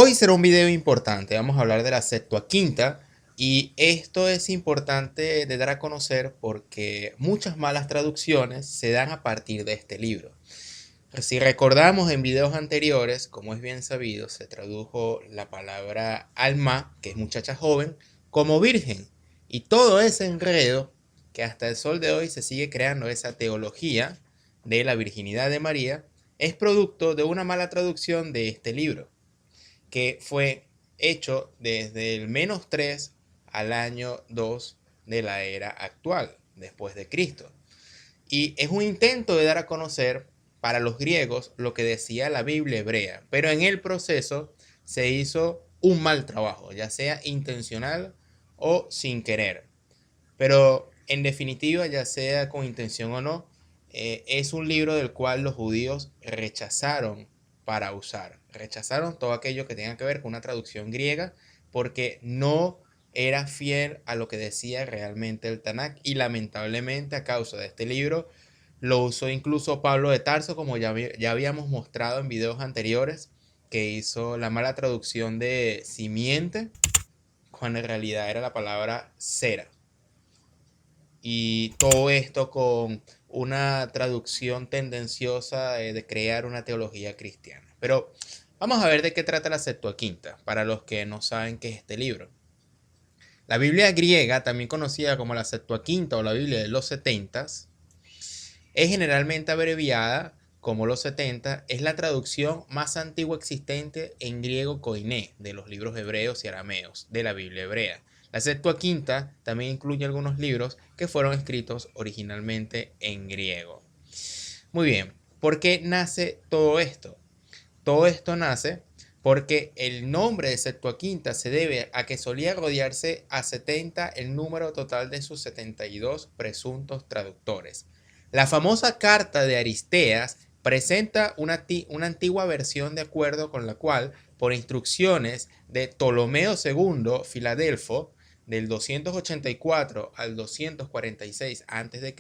Hoy será un video importante, vamos a hablar de la Septuaginta y esto es importante de dar a conocer porque muchas malas traducciones se dan a partir de este libro. Si recordamos en videos anteriores, como es bien sabido, se tradujo la palabra alma, que es muchacha joven, como virgen y todo ese enredo que hasta el sol de hoy se sigue creando esa teología de la virginidad de María es producto de una mala traducción de este libro que fue hecho desde el -3 al año 2 de la era actual, después de Cristo. Y es un intento de dar a conocer para los griegos lo que decía la Biblia hebrea, pero en el proceso se hizo un mal trabajo, ya sea intencional o sin querer. Pero en definitiva, ya sea con intención o no, es un libro del cual los judíos rechazaron para usar. Rechazaron todo aquello que tenga que ver con una traducción griega porque no era fiel a lo que decía realmente el Tanakh y lamentablemente a causa de este libro lo usó incluso Pablo de Tarso, como ya habíamos mostrado en videos anteriores, que hizo la mala traducción de simiente cuando en realidad era la palabra cera. Y todo esto con una traducción tendenciosa de crear una teología cristiana. Pero vamos a ver de qué trata la Septuaginta, para los que no saben qué es este libro. La Biblia griega, también conocida como la Septuaginta o la Biblia de los 70, es generalmente abreviada como los 70, es la traducción más antigua existente en griego koiné de los libros hebreos y arameos de la Biblia hebrea. La Septuaginta también incluye algunos libros que fueron escritos originalmente en griego. Muy bien, ¿por qué nace todo esto? Todo esto nace porque el nombre de Septuaginta se debe a que solía rodearse a 70 el número total de sus 72 presuntos traductores. La famosa carta de Aristeas presenta una antigua versión de acuerdo con la cual, por instrucciones de Ptolomeo II Filadelfo, del 284 al 246 a.C.,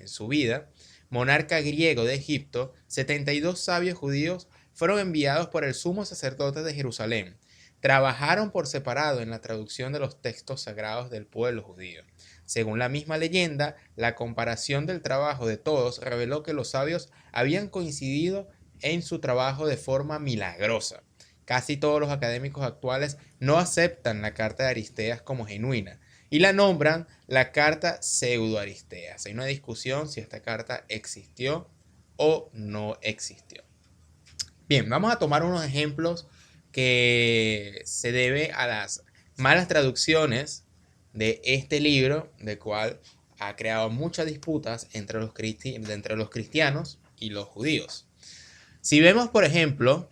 en su vida, monarca griego de Egipto, 72 sabios judíos fueron enviados por el sumo sacerdote de Jerusalén. Trabajaron por separado en la traducción de los textos sagrados del pueblo judío. Según la misma leyenda, la comparación del trabajo de todos reveló que los sabios habían coincidido en su trabajo de forma milagrosa. Casi todos los académicos actuales no aceptan la carta de Aristeas como genuina y la nombran la carta pseudo-Aristeas. Hay una discusión si esta carta existió o no existió. Bien, vamos a tomar unos ejemplos que se debe a las malas traducciones de este libro, del cual ha creado muchas disputas entre los cristianos y los judíos. Si vemos, por ejemplo,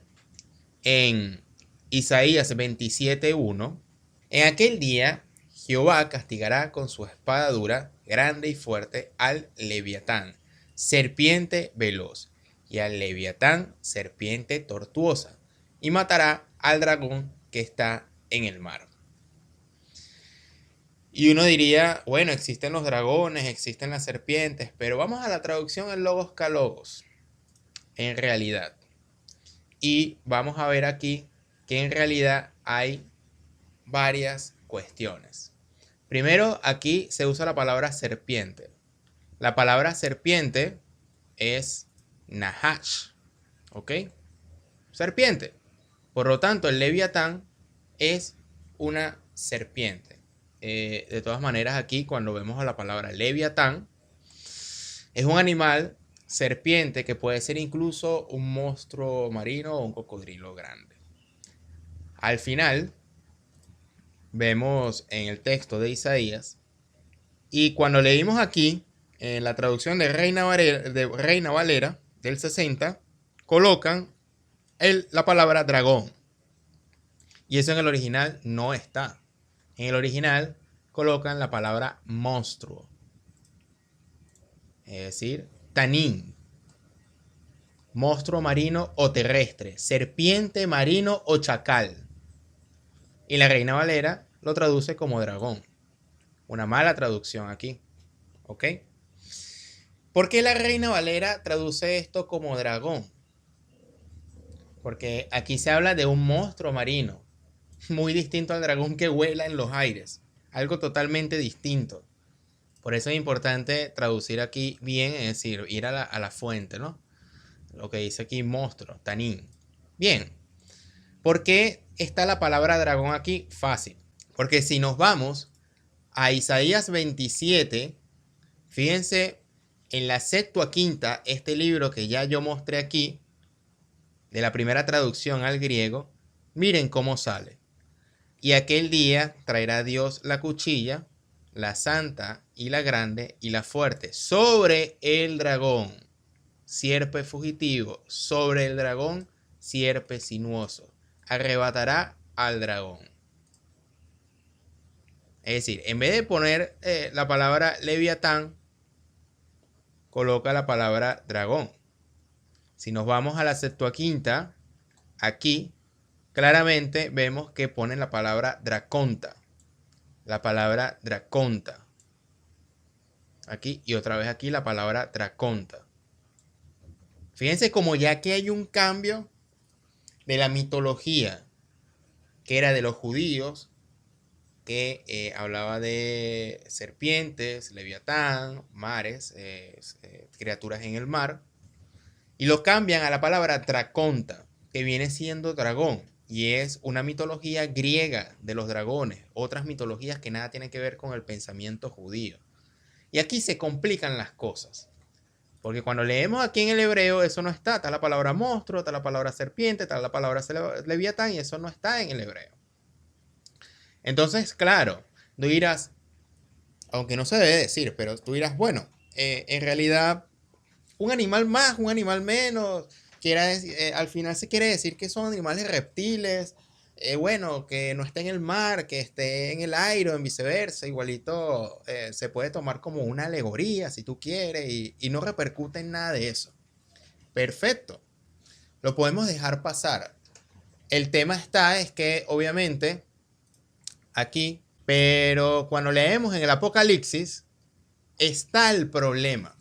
en Isaías 27:1, en aquel día Jehová castigará con su espada dura, grande y fuerte, al Leviatán, serpiente veloz, y al Leviatán, serpiente tortuosa, y matará al dragón que está en el mar. Y uno diría, bueno, existen los dragones, existen las serpientes, pero vamos a la traducción en logos kalogos, en realidad. Y vamos a ver aquí que en realidad hay varias cuestiones. Primero, aquí se usa la palabra serpiente. La palabra serpiente es nahash, ¿ok? Serpiente. Por lo tanto, el leviatán es una serpiente. De todas maneras, aquí cuando vemos a la palabra leviatán, es un animal serpiente que puede ser incluso un monstruo marino o un cocodrilo grande. Al final, vemos en el texto de Isaías, y cuando leímos aquí, en la traducción de Reina Valera del 60, colocan la palabra dragón. Y eso en el original no está. En el original colocan la palabra monstruo. Es decir, tanín. Monstruo marino o terrestre. Serpiente marino o chacal. Y la Reina Valera lo traduce como dragón. Una mala traducción aquí. ¿Ok? ¿Por qué la Reina Valera traduce esto como dragón? Porque aquí se habla de un monstruo marino, muy distinto al dragón que vuela en los aires. Algo totalmente distinto. Por eso es importante traducir aquí bien, es decir, ir a la fuente, ¿no? Lo que dice aquí monstruo, tanín. Bien, ¿por qué está la palabra dragón aquí? Fácil. Porque si nos vamos a Isaías 27, fíjense en la Septuaginta, este libro que ya yo mostré aquí, de la primera traducción al griego, miren cómo sale. Y aquel día traerá Dios la cuchilla, la santa y la grande y la fuerte, sobre el dragón, sierpe fugitivo, sobre el dragón, sierpe sinuoso. Arrebatará al dragón. Es decir, en vez de poner la palabra leviatán, coloca la palabra dragón. Si nos vamos a la Septuaginta, aquí claramente vemos que ponen la palabra draconta. La palabra draconta. Aquí y otra vez aquí la palabra draconta. Fíjense como ya que hay un cambio de la mitología que era de los judíos, que hablaba de serpientes, leviatán, mares, criaturas en el mar, y lo cambian a la palabra draconta, que viene siendo dragón, y es una mitología griega de los dragones, otras mitologías que nada tienen que ver con el pensamiento judío. Y aquí se complican las cosas, porque cuando leemos aquí en el hebreo eso no está, está la palabra monstruo, está la palabra serpiente, está la palabra leviatán, y eso no está en el hebreo. Entonces, claro, tú dirás, aunque no se debe decir, pero tú dirás, bueno, en realidad, un animal más, un animal menos, al final se quiere decir que son animales reptiles, bueno, que no esté en el mar, que esté en el aire o en viceversa, igualito se puede tomar como una alegoría si tú quieres y no repercute en nada de eso. Perfecto, lo podemos dejar pasar. El tema es que obviamente aquí, pero cuando leemos en el Apocalipsis está el problema.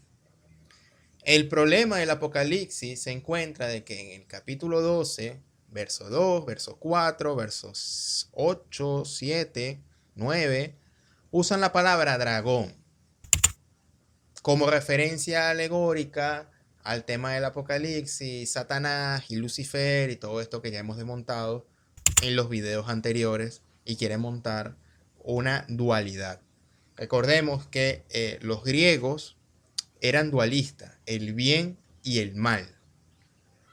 El problema del Apocalipsis se encuentra de que en el capítulo 12, verso 2, verso 4, versos 8, 7, 9, usan la palabra dragón como referencia alegórica al tema del Apocalipsis, Satanás y Lucifer y todo esto que ya hemos desmontado en los videos anteriores y quiere montar una dualidad. Recordemos que los griegos eran dualistas, el bien y el mal.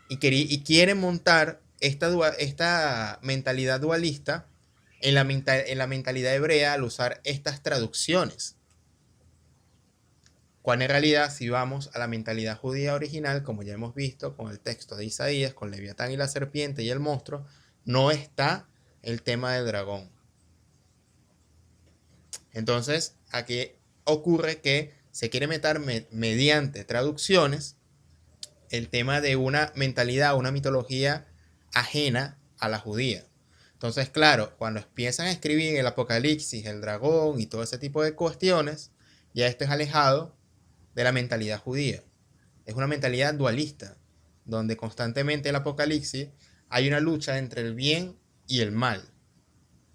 Y quieren montar esta mentalidad dualista en la mentalidad hebrea al usar estas traducciones. Cuando en realidad, si vamos a la mentalidad judía original, como ya hemos visto con el texto de Isaías, con Leviatán y la serpiente y el monstruo, no está el tema del dragón. Entonces, aquí ocurre que se quiere meter mediante traducciones el tema de una mentalidad, una mitología ajena a la judía. Entonces, claro, cuando empiezan a escribir el Apocalipsis, el dragón y todo ese tipo de cuestiones, ya esto es alejado de la mentalidad judía. Es una mentalidad dualista, donde constantemente el Apocalipsis hay una lucha entre el bien y el mal.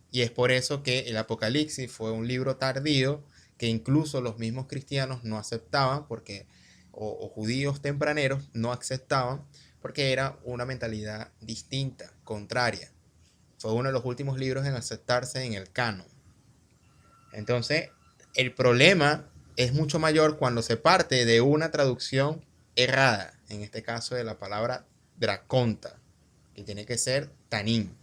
Y es por eso que el Apocalipsis fue un libro tardío que incluso los mismos cristianos no aceptaban, porque o judíos tempraneros no aceptaban, porque era una mentalidad distinta, contraria. Fue uno de los últimos libros en aceptarse en el canon. Entonces, el problema es mucho mayor cuando se parte de una traducción errada, en este caso de la palabra draconta, que tiene que ser tanín.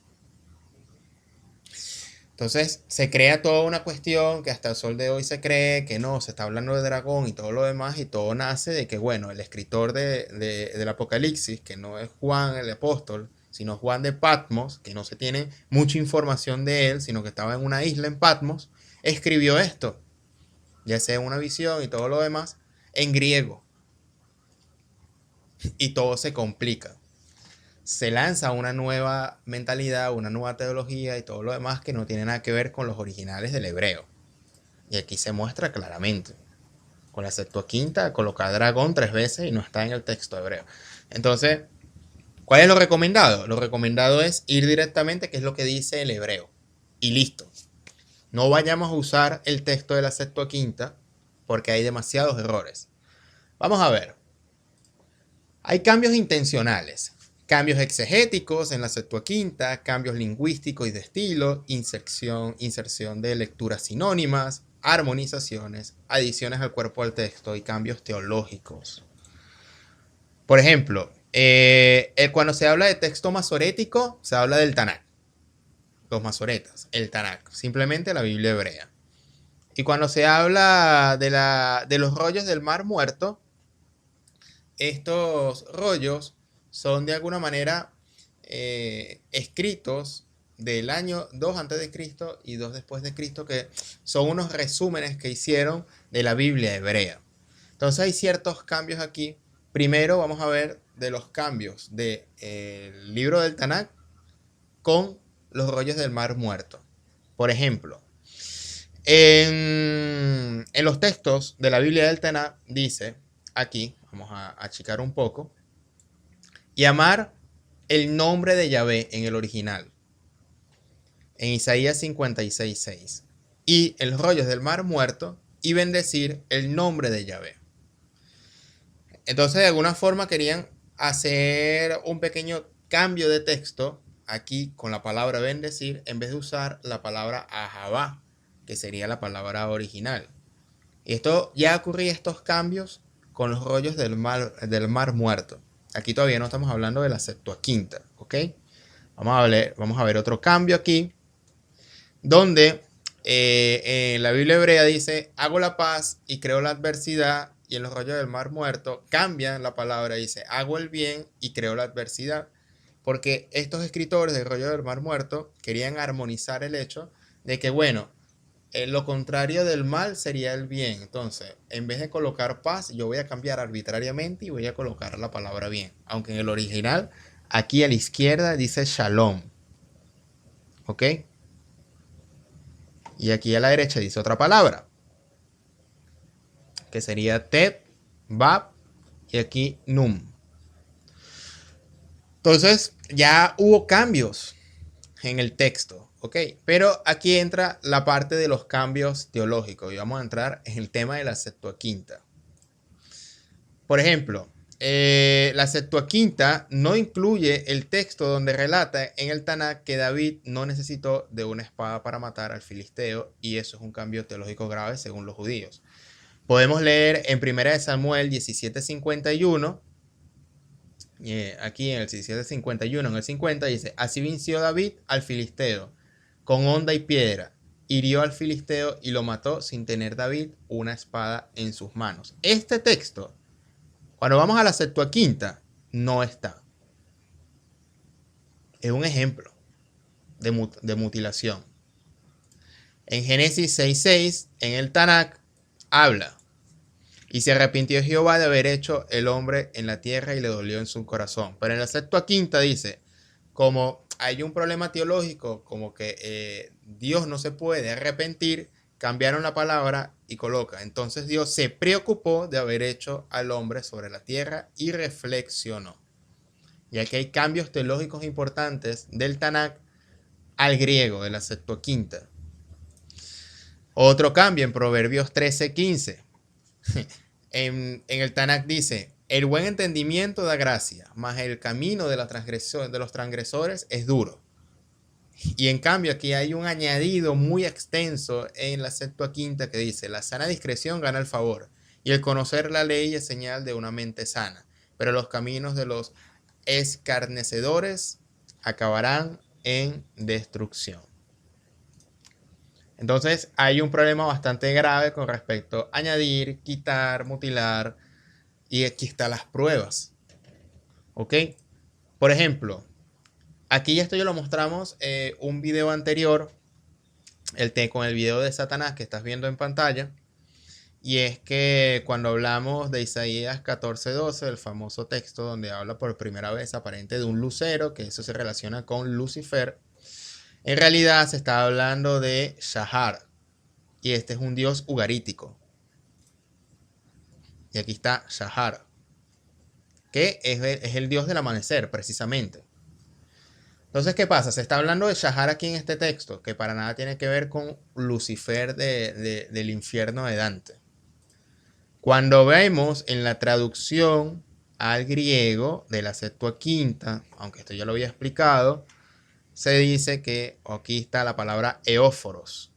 Entonces se crea toda una cuestión que hasta el sol de hoy se cree que no, se está hablando de dragón y todo lo demás, y todo nace de que, bueno, el escritor del Apocalipsis, que no es Juan el apóstol, sino Juan de Patmos, que no se tiene mucha información de él, sino que estaba en una isla en Patmos, escribió esto, ya sea una visión y todo lo demás, en griego. Y todo se complica. Se lanza una nueva mentalidad, una nueva teología y todo lo demás que no tiene nada que ver con los originales del hebreo. Y aquí se muestra claramente. Con la Septuaginta coloca dragón 3 veces y no está en el texto hebreo. Entonces, ¿Cuál es lo recomendado? Lo recomendado es ir directamente, que es lo que dice el hebreo. Y listo. No vayamos a usar el texto de la Septuaginta porque hay demasiados errores. Vamos a ver. Hay cambios intencionales, cambios exegéticos en la Septuaginta, cambios lingüísticos y de estilo, inserción de lecturas sinónimas, armonizaciones, adiciones al cuerpo del texto y cambios teológicos. Por ejemplo, cuando se habla de texto masorético, se habla del Tanakh, los masoretas, el Tanakh, simplemente la Biblia hebrea. Y cuando se habla de los rollos del Mar Muerto, estos rollos son de alguna manera escritos del año 2 antes de Cristo y 2 después de Cristo, que son unos resúmenes que hicieron de la Biblia hebrea. Entonces hay ciertos cambios aquí. Primero vamos a ver de los cambios del libro del Tanakh con los rollos del Mar Muerto. Por ejemplo, en los textos de la Biblia del Tanakh dice, aquí, vamos a achicar un poco, llamar el nombre de Yahvé en el original, en Isaías 56:6, y el rollo del Mar Muerto, y bendecir el nombre de Yahvé. Entonces, de alguna forma querían hacer un pequeño cambio de texto aquí con la palabra bendecir, en vez de usar la palabra ahabá, que sería la palabra original. Y esto ya ocurría estos cambios con los rollos del mar Muerto. Aquí todavía no estamos hablando de la Septuaginta, ¿ok? Vamos a ver otro cambio aquí, donde en la Biblia hebrea dice, hago la paz y creo la adversidad, y en los rollos del Mar Muerto cambian la palabra, dice, hago el bien y creo la adversidad, porque estos escritores del rollo del Mar Muerto querían armonizar el hecho de que, bueno, lo contrario del mal sería el bien. Entonces, en vez de colocar paz, yo voy a cambiar arbitrariamente y voy a colocar la palabra bien. Aunque en el original, aquí a la izquierda dice shalom. ¿Ok? Y aquí a la derecha dice otra palabra, que sería tet, bab, y aquí num. Entonces, ya hubo cambios en el texto, ¿ok? Pero aquí entra la parte de los cambios teológicos y vamos a entrar en el tema de la Septuaginta. Por ejemplo, la Septuaginta no incluye el texto donde relata en el Tanakh que David no necesitó de una espada para matar al filisteo, y eso es un cambio teológico grave según los judíos. Podemos leer en 1 Samuel 17:51, aquí en el 17:51, en el 50, dice, así venció David al filisteo con honda y piedra, hirió al filisteo y lo mató sin tener David una espada en sus manos. Este texto, cuando vamos a la Septuaginta, no está. Es un ejemplo de mutilación. En Génesis 6:6, en el Tanakh, habla, y se arrepintió Jehová de haber hecho el hombre en la tierra y le dolió en su corazón. Pero en la Septuaginta dice, como hay un problema teológico, como que Dios no se puede arrepentir, cambiaron la palabra y coloca, entonces Dios se preocupó de haber hecho al hombre sobre la tierra y reflexionó. Y aquí hay cambios teológicos importantes del Tanakh al griego, de la Septuaginta. Otro cambio en Proverbios 13:15. En el Tanakh dice, el buen entendimiento da gracia, mas el camino de los transgresores es duro. Y en cambio aquí hay un añadido muy extenso en la Septuaginta que dice, la sana discreción gana el favor, y el conocer la ley es señal de una mente sana, pero los caminos de los escarnecedores acabarán en destrucción. Entonces hay un problema bastante grave con respecto a añadir, quitar, mutilar, y aquí están las pruebas. ¿Ok? Por ejemplo, aquí esto ya lo mostramos un video anterior, con el video de Satanás que estás viendo en pantalla. Y es que cuando hablamos de Isaías 14:12, el famoso texto donde habla por primera vez aparente de un lucero, que eso se relaciona con Lucifer, en realidad se está hablando de Shahar. Y este es un dios ugarítico. Y aquí está Shahar, que es el dios del amanecer, precisamente. Entonces, ¿qué pasa? Se está hablando de Shahar aquí en este texto, que para nada tiene que ver con Lucifer del infierno de Dante. Cuando vemos en la traducción al griego de la Septuaginta, aunque esto ya lo había explicado, se dice que aquí está la palabra eóforos.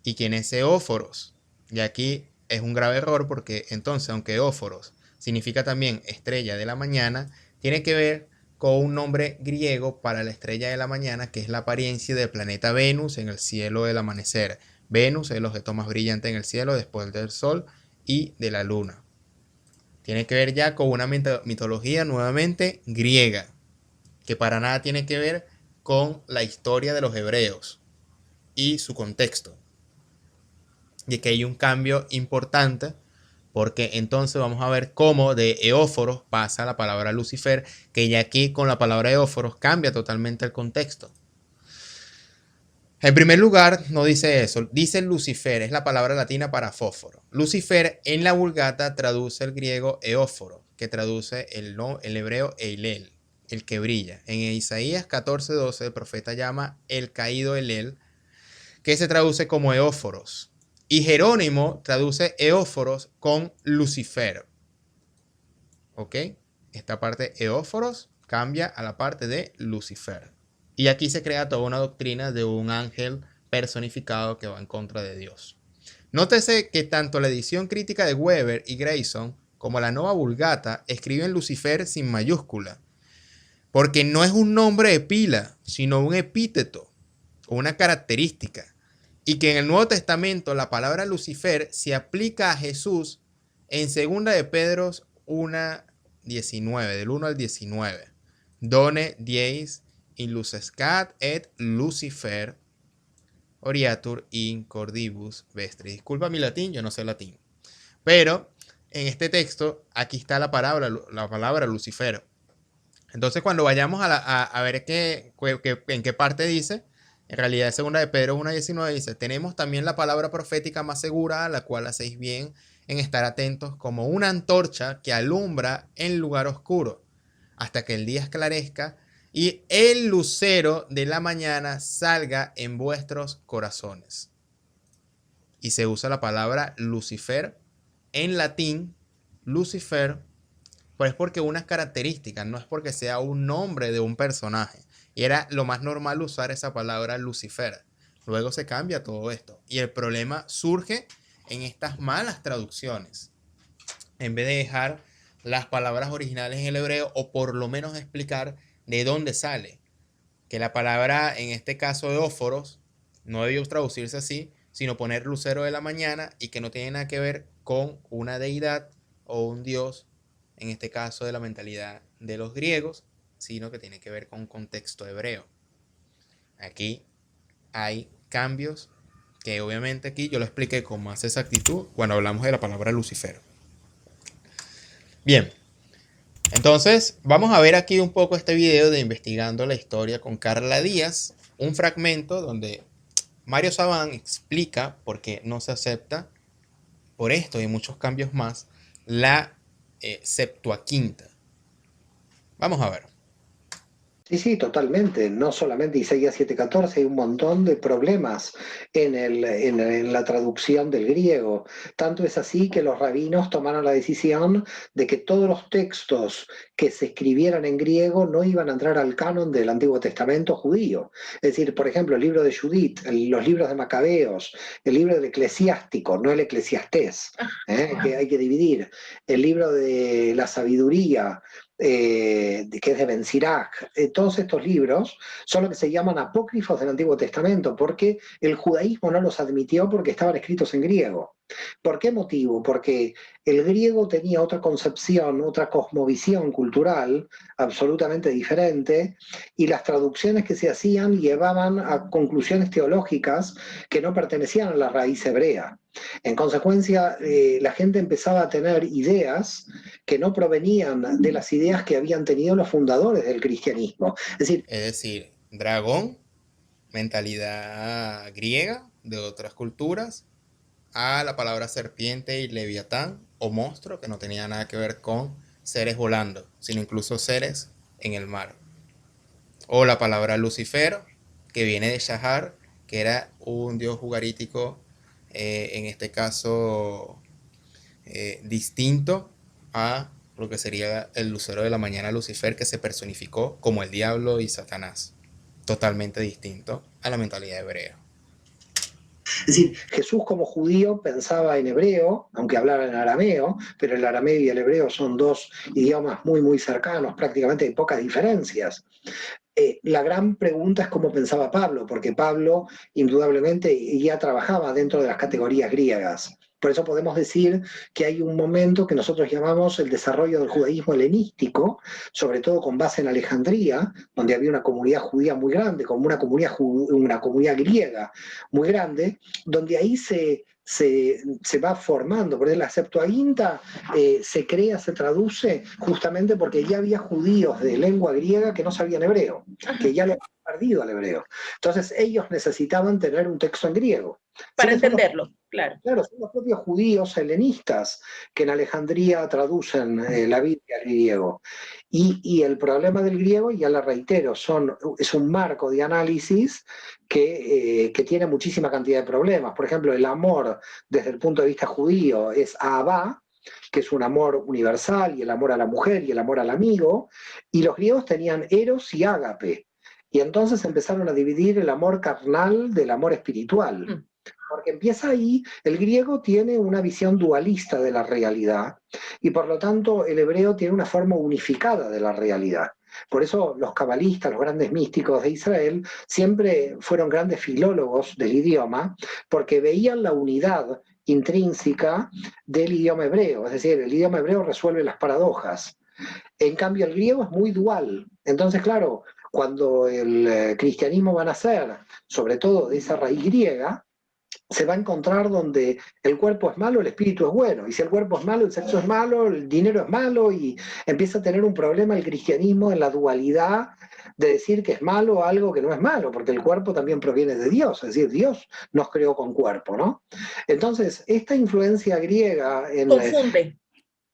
¿Y quién es eóforos? Y aquí es un grave error porque entonces, aunque eóforos significa también estrella de la mañana, tiene que ver con un nombre griego para la estrella de la mañana, que es la apariencia del planeta Venus en el cielo del amanecer. Venus es el objeto más brillante en el cielo después del Sol y de la Luna. Tiene que ver ya con una mitología nuevamente griega, que para nada tiene que ver con la historia de los hebreos y su contexto. Y que hay un cambio importante, porque entonces vamos a ver cómo de eóforos pasa la palabra Lucifer, que ya aquí con la palabra eóforos cambia totalmente el contexto. En primer lugar, no dice eso, dice Lucifer, es la palabra latina para fósforo. Lucifer en la Vulgata traduce el griego eóforo, que traduce el hebreo Eilel, el que brilla. En Isaías 14:12 el profeta llama el caído Elel, que se traduce como eóforos. Y Jerónimo traduce eóforos con Lucifer. ¿Ok? Esta parte eóforos cambia a la parte de Lucifer. Y aquí se crea toda una doctrina de un ángel personificado que va en contra de Dios. Nótese que tanto la edición crítica de Weber y Grayson como la Nova Vulgata escriben Lucifer sin mayúscula, porque no es un nombre de pila, sino un epíteto o una característica. Y que en el Nuevo Testamento la palabra Lucifer se aplica a Jesús en 2 de Pedro 1:19, del 1 al 19. Done dies in lucescat et Lucifer oriatur in cordibus vestris. Disculpa mi latín, yo no sé latín. Pero en este texto, aquí está la palabra Lucifer. Entonces, cuando vayamos a ver en qué parte dice, en realidad, segunda de Pedro 1:19 dice, tenemos también la palabra profética más segura, a la cual hacéis bien en estar atentos como una antorcha que alumbra en lugar oscuro, hasta que el día esclarezca y el lucero de la mañana salga en vuestros corazones. Y se usa la palabra Lucifer en latín, Lucifer, pero es porque unas características, no es porque sea un nombre de un personaje. Y era lo más normal usar esa palabra Lucifer. Luego se cambia todo esto. Y el problema surge en estas malas traducciones. En vez de dejar las palabras originales en el hebreo, o por lo menos explicar de dónde sale. Que la palabra, en este caso de óforos, no debió traducirse así, sino poner lucero de la mañana, y que no tiene nada que ver con una deidad o un dios, en este caso de la mentalidad de los griegos, sino que tiene que ver con un contexto hebreo. Aquí hay cambios que obviamente aquí yo lo expliqué con más exactitud cuando hablamos de la palabra Lucifer. Bien, entonces vamos a ver aquí un poco este video de Investigando la Historia con Carla Díaz, un fragmento donde Mario Sabán explica por qué no se acepta, por esto y muchos cambios más, la Septuaginta. Vamos a ver. Sí, sí, totalmente. No solamente Isaías 7:14, hay un montón de problemas en la traducción del griego. Tanto es así que los rabinos tomaron la decisión de que todos los textos que se escribieran en griego no iban a entrar al canon del Antiguo Testamento judío. Es decir, por ejemplo, el libro de Judith, los libros de Macabeos, el libro del Eclesiástico, no el Eclesiastés, que hay que dividir, el libro de la sabiduría, que es de Ben Sirach. Todos estos libros son lo que se llaman apócrifos del Antiguo Testamento, porque el judaísmo no los admitió porque estaban escritos en griego. ¿Por qué motivo? Porque el griego tenía otra concepción, otra cosmovisión cultural absolutamente diferente, y las traducciones que se hacían llevaban a conclusiones teológicas que no pertenecían a la raíz hebrea. En consecuencia, la gente empezaba a tener ideas que no provenían de las ideas que habían tenido los fundadores del cristianismo. Es decir, dragón, mentalidad griega de otras culturas, a la palabra serpiente y leviatán o monstruo, que no tenía nada que ver con seres volando, sino incluso seres en el mar. O la palabra Lucifero, que viene de Shahar, que era un dios jugarítico, en este caso distinto a lo que sería el lucero de la mañana, Lucifer, que se personificó como el diablo y Satanás. Totalmente distinto a la mentalidad hebrea. Es decir, Jesús como judío pensaba en hebreo, aunque hablaba en arameo, pero el arameo y el hebreo son dos idiomas muy, muy cercanos, prácticamente hay pocas diferencias. La gran pregunta es cómo pensaba Pablo, porque Pablo indudablemente ya trabajaba dentro de las categorías griegas. Por eso podemos decir que hay un momento que nosotros llamamos el desarrollo del judaísmo helenístico, sobre todo con base en Alejandría, donde había una comunidad judía muy grande, como una comunidad griega muy grande, donde ahí se va formando. Por eso la Septuaginta se crea, se traduce justamente porque ya había judíos de lengua griega que no sabían hebreo, que ya lo habían perdido al hebreo. Entonces ellos necesitaban tener un texto en griego. Para entenderlo, claro. Claro, son los propios judíos helenistas que en Alejandría traducen la Biblia al griego. Y el problema del griego, ya lo reitero, es un marco de análisis que tiene muchísima cantidad de problemas. Por ejemplo, el amor desde el punto de vista judío es Ahabá, que es un amor universal, y el amor a la mujer y el amor al amigo, y los griegos tenían eros y ágape. Y entonces empezaron a dividir el amor carnal del amor espiritual. Porque empieza ahí, el griego tiene una visión dualista de la realidad y por lo tanto el hebreo tiene una forma unificada de la realidad. Por eso los cabalistas, los grandes místicos de Israel, siempre fueron grandes filólogos del idioma porque veían la unidad intrínseca del idioma hebreo. Es decir, el idioma hebreo resuelve las paradojas. En cambio, el griego es muy dual. Entonces, claro, cuando el cristianismo va a nacer, sobre todo de esa raíz griega, se va a encontrar donde el cuerpo es malo, el espíritu es bueno, y si el cuerpo es malo, el sexo es malo, el dinero es malo, y empieza a tener un problema el cristianismo en la dualidad de decir que es malo algo que no es malo, porque el cuerpo también proviene de Dios, es decir, Dios nos creó con cuerpo, ¿no? Entonces, esta influencia griega en confunde.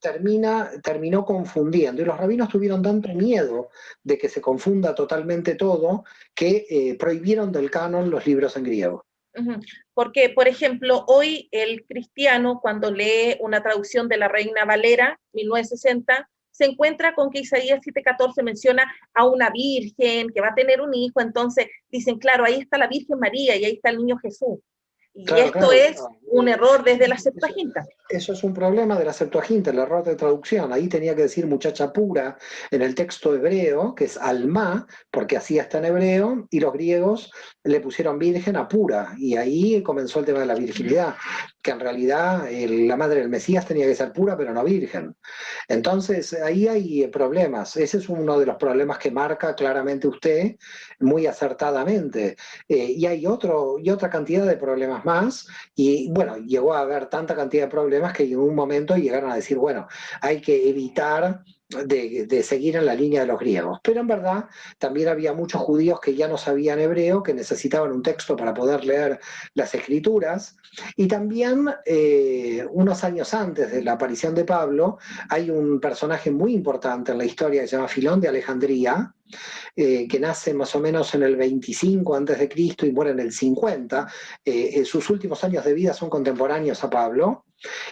Terminó confundiendo, y los rabinos tuvieron tanto miedo de que se confunda totalmente todo, que prohibieron del canon los libros en griego. Porque, por ejemplo, hoy el cristiano, cuando lee una traducción de la Reina Valera, 1960, se encuentra con que Isaías 7:14 menciona a una virgen que va a tener un hijo, entonces dicen, claro, ahí está la Virgen María y ahí está el niño Jesús. Y claro, esto es un error desde la Septuaginta. Eso es un problema de la Septuaginta, el error de traducción. Ahí tenía que decir muchacha pura en el texto hebreo, que es alma, porque así está en hebreo, y los griegos le pusieron virgen a pura, y ahí comenzó el tema de la virginidad, que en realidad la madre del Mesías tenía que ser pura, pero no virgen. Entonces, ahí hay problemas. Ese es uno de los problemas que marca claramente usted, muy acertadamente. Y hay otra cantidad de problemas más, y bueno, llegó a haber tanta cantidad de problemas que en un momento llegaron a decir, bueno, hay que evitar de seguir en la línea de los griegos. Pero en verdad también había muchos judíos que ya no sabían hebreo, que necesitaban un texto para poder leer las escrituras. Y también unos años antes de la aparición de Pablo, hay un personaje muy importante en la historia que se llama Filón de Alejandría, que nace más o menos en el 25 a.C. y muere en el 50. Sus últimos años de vida son contemporáneos a Pablo.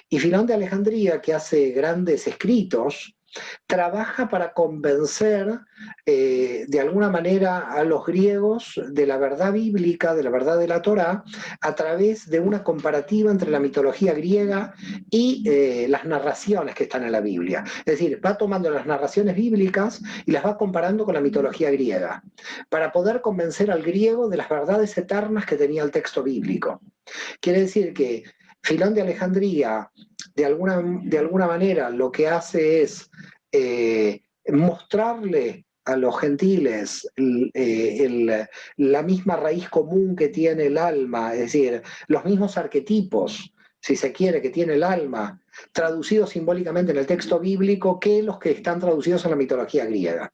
Y Filón de Alejandría, que hace grandes escritos, trabaja para convencer de alguna manera a los griegos de la verdad bíblica, de la verdad de la Torá, a través de una comparativa entre la mitología griega y las narraciones que están en la Biblia. Es decir, va tomando las narraciones bíblicas y las va comparando con la mitología griega, para poder convencer al griego de las verdades eternas que tenía el texto bíblico. Quiere decir que Filón de Alejandría, de alguna manera, lo que hace es mostrarle a los gentiles la misma raíz común que tiene el alma, es decir, los mismos arquetipos si se quiere, que tiene el alma, traducido simbólicamente en el texto bíblico, que los que están traducidos en la mitología griega.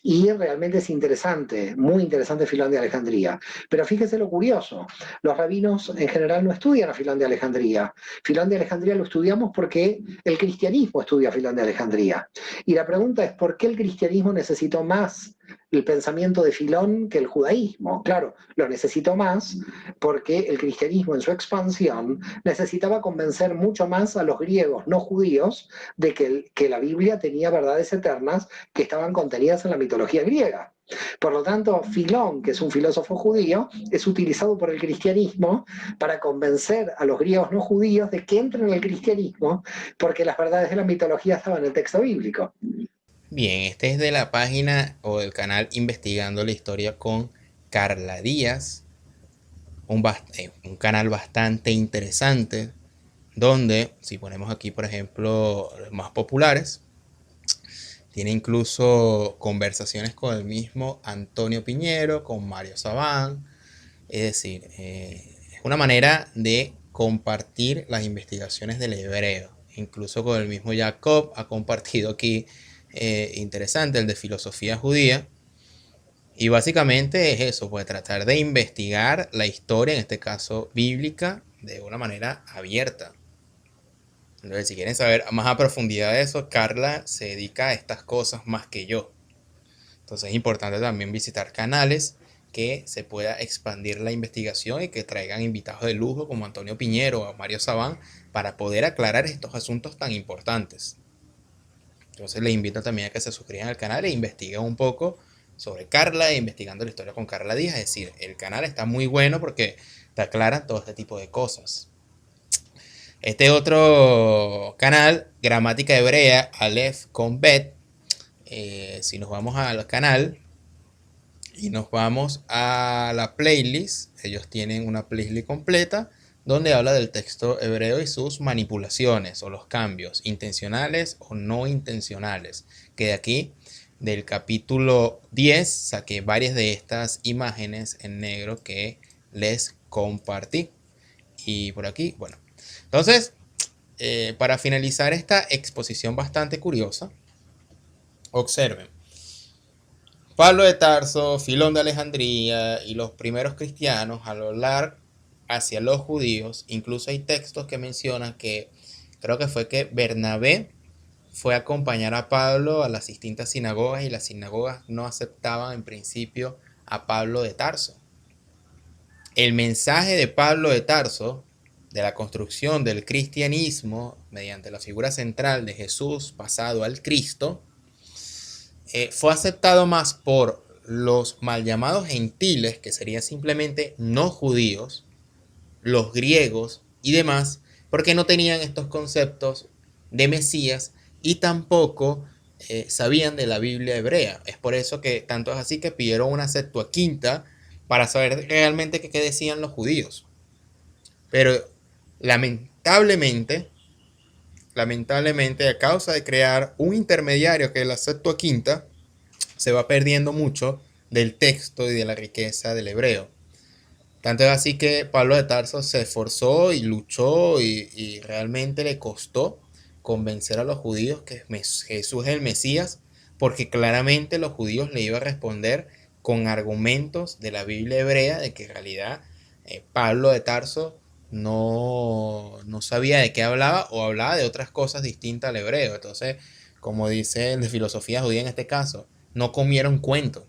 Y realmente es interesante, muy interesante Filón de Alejandría. Pero fíjese lo curioso, los rabinos en general no estudian a Filón de Alejandría. Filón de Alejandría lo estudiamos porque el cristianismo estudia a Filón de Alejandría. Y la pregunta es, ¿por qué el cristianismo necesitó más el pensamiento de Filón que el judaísmo? Claro, lo necesitó más porque el cristianismo en su expansión necesitaba convencer mucho más a los griegos no judíos de que la Biblia tenía verdades eternas que estaban contenidas en la mitología griega. Por lo tanto, Filón, que es un filósofo judío, es utilizado por el cristianismo para convencer a los griegos no judíos de que entren en el cristianismo, porque las verdades de la mitología estaban en el texto bíblico. Bien, este es de la página o del canal Investigando la Historia con Carla Díaz, un canal bastante interesante, donde si ponemos aquí, por ejemplo, los más populares, tiene incluso conversaciones con el mismo Antonio Piñero, con Mario Sabán. Es decir, es una manera de compartir las investigaciones del hebreo. Incluso con el mismo Jacob ha compartido aquí, interesante, el de filosofía judía. Y básicamente es eso, pues tratar de investigar la historia, en este caso bíblica, de una manera abierta. Entonces, si quieren saber más a profundidad de eso, Carla se dedica a estas cosas más que yo. Entonces es importante también visitar canales que se pueda expandir la investigación y que traigan invitados de lujo como Antonio Piñero o Mario Sabán para poder aclarar estos asuntos tan importantes. Entonces les invito también a que se suscriban al canal e investiguen un poco sobre Carla e investigando la historia con Carla Díaz. Es decir, el canal está muy bueno porque te aclaran todo este tipo de cosas. Este otro canal, Gramática Hebrea, Aleph con Bet, si nos vamos al canal y nos vamos a la playlist, ellos tienen una playlist completa donde habla del texto hebreo y sus manipulaciones o los cambios, intencionales o no intencionales. Que de aquí, del capítulo 10, saqué varias de estas imágenes en negro que les compartí. Y por aquí, bueno. Entonces, para finalizar esta exposición bastante curiosa, observen. Pablo de Tarso, Filón de Alejandría y los primeros cristianos al hablar hacia los judíos, incluso hay textos que mencionan que creo que fue que Bernabé fue a acompañar a Pablo a las distintas sinagogas y las sinagogas no aceptaban en principio a Pablo de Tarso. El mensaje de Pablo de Tarso de la construcción del cristianismo mediante la figura central de Jesús pasado al Cristo, fue aceptado más por los mal llamados gentiles, que serían simplemente no judíos, los griegos y demás, porque no tenían estos conceptos de Mesías y tampoco sabían de la Biblia hebrea. Es por eso que tanto es así que pidieron una Septuaginta para saber realmente qué decían los judíos. Pero lamentablemente, a causa de crear un intermediario que es la Septuaginta, se va perdiendo mucho del texto y de la riqueza del hebreo. Tanto es así que Pablo de Tarso se esforzó y luchó y realmente le costó convencer a los judíos que Jesús es el Mesías, porque claramente los judíos le iban a responder con argumentos de la Biblia hebrea de que en realidad Pablo de Tarso no sabía de qué hablaba o hablaba de otras cosas distintas al hebreo. Entonces, como dice el de filosofía judía en este caso, no comieron cuento.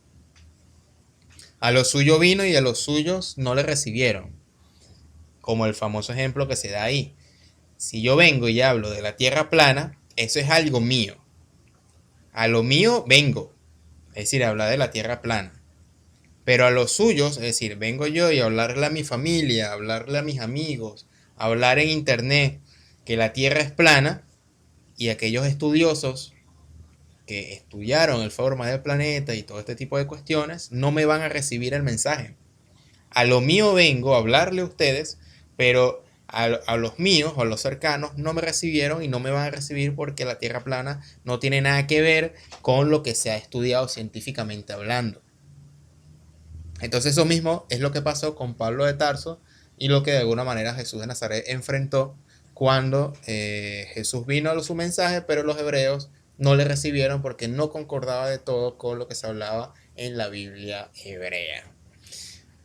A lo suyo vino y a los suyos no le recibieron. Como el famoso ejemplo que se da ahí. Si yo vengo y hablo de la tierra plana, eso es algo mío. A lo mío vengo, es decir, hablar de la tierra plana. Pero a los suyos, es decir, vengo yo y hablarle a mi familia, hablarle a mis amigos, hablar en internet que la tierra es plana, y aquellos estudiosos que estudiaron el forma del planeta y todo este tipo de cuestiones, no me van a recibir el mensaje. A lo mío vengo a hablarle a ustedes, pero a los míos o a los cercanos no me recibieron y no me van a recibir porque la tierra plana no tiene nada que ver con lo que se ha estudiado científicamente hablando. Entonces eso mismo es lo que pasó con Pablo de Tarso y lo que de alguna manera Jesús de Nazaret enfrentó cuando Jesús vino a su mensaje, pero los hebreos no le recibieron porque no concordaba de todo con lo que se hablaba en la Biblia hebrea.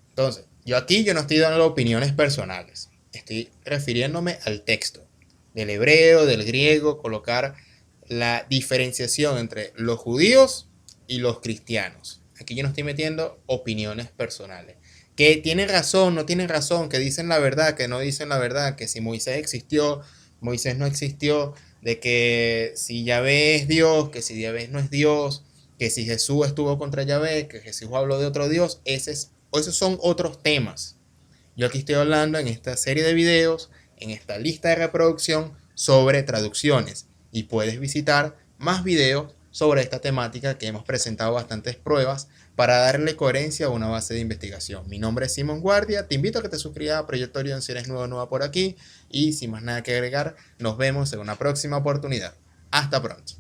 Entonces, yo no estoy dando opiniones personales, estoy refiriéndome al texto del hebreo, del griego, colocar la diferenciación entre los judíos y los cristianos. Aquí yo no estoy metiendo opiniones personales. Que tienen razón, no tienen razón, que dicen la verdad, que no dicen la verdad, que si Moisés existió, Moisés no existió, de que si Yahvé es Dios, que si Yahvé no es Dios, que si Jesús estuvo contra Yahvé, que Jesús habló de otro Dios, esos son otros temas. Yo aquí estoy hablando en esta serie de videos, en esta lista de reproducción sobre traducciones, y puedes visitar más videos sobre esta temática que hemos presentado bastantes pruebas para darle coherencia a una base de investigación. Mi nombre es Simón Guardia, te invito a que te suscribas a Proyecto Orión si eres nuevo o nueva por aquí, y sin más nada que agregar, nos vemos en una próxima oportunidad. Hasta pronto.